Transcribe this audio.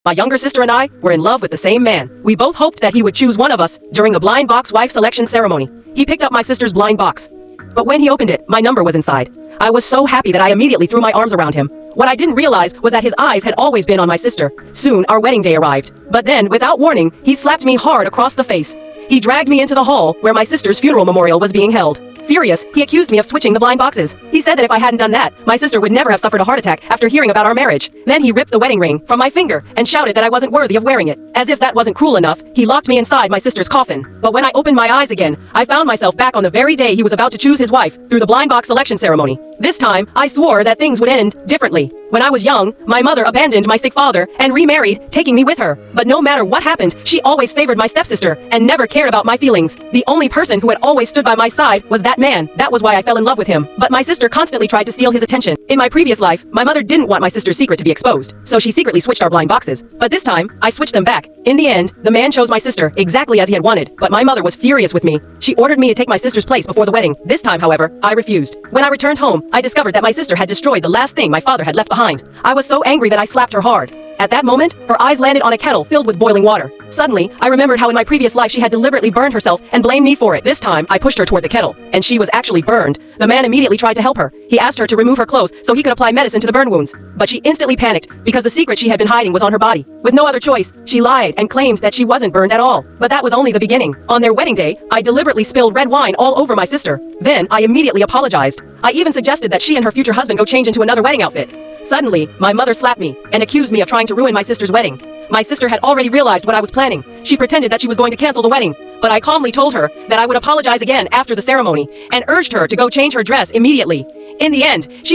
My younger sister and I were in love with the same man. We both hoped that he would choose one of us during the blind box wife selection ceremony. He picked up my sister's blind box. But when he opened it, my number was inside. I was so happy that I immediately threw my arms around him. What I didn't realize was that his eyes had always been on my sister. Soon, our wedding day arrived. But then, without warning, he slapped me hard across the face. He dragged me into the hall where my sister's funeral memorial was being held. Furious, he accused me of switching the blind boxes. He said that if I hadn't done that, my sister would never have suffered a heart attack after hearing about our marriage. Then he ripped the wedding ring from my finger and shouted that I wasn't worthy of wearing it. As if that wasn't cruel enough, he locked me inside my sister's coffin. But when I opened my eyes again, I found myself back on the very day he was about to choose his wife through the blind box selection ceremony. This time, I swore that things would end differently. When I was young, my mother abandoned my sick father and remarried, taking me with her. But no matter what happened, she always favored my stepsister and never cared about my feelings. The only person who had always stood by my side was that man. That was why I fell in love with him. But my sister constantly tried to steal his attention. In my previous life, my mother didn't want my sister's secret to be exposed, so she secretly switched our blind boxes. But this time, I switched them back. In the end, the man chose my sister exactly as he had wanted, but my mother was furious with me. She ordered me to take my sister's place before the wedding. This time, however, I refused. When I returned home, I discovered that my sister had destroyed the last thing my father had left behind. I was so angry that I slapped her hard. At that moment, her eyes landed on a kettle filled with boiling water. Suddenly, I remembered how in my previous life she had deliberately burned herself and blamed me for it. This time, I pushed her toward the kettle, and she was actually burned. The man immediately tried to help her. He asked her to remove her clothes so he could apply medicine to the burn wounds. But she instantly panicked because the secret she had been hiding was on her body. With no other choice, she lied and claimed that she wasn't burned at all. But that was only the beginning. On their wedding day, I deliberately spilled red wine all over my sister. Then, I immediately apologized. I even suggested that she and her future husband go change into another wedding outfit. Suddenly, my mother slapped me and accused me of trying to ruin my sister's wedding. My sister had already realized what I was planning. She pretended that she was going to cancel the wedding, but I calmly told her that I would apologize again after the ceremony and urged her to go change her dress immediately. In the end, she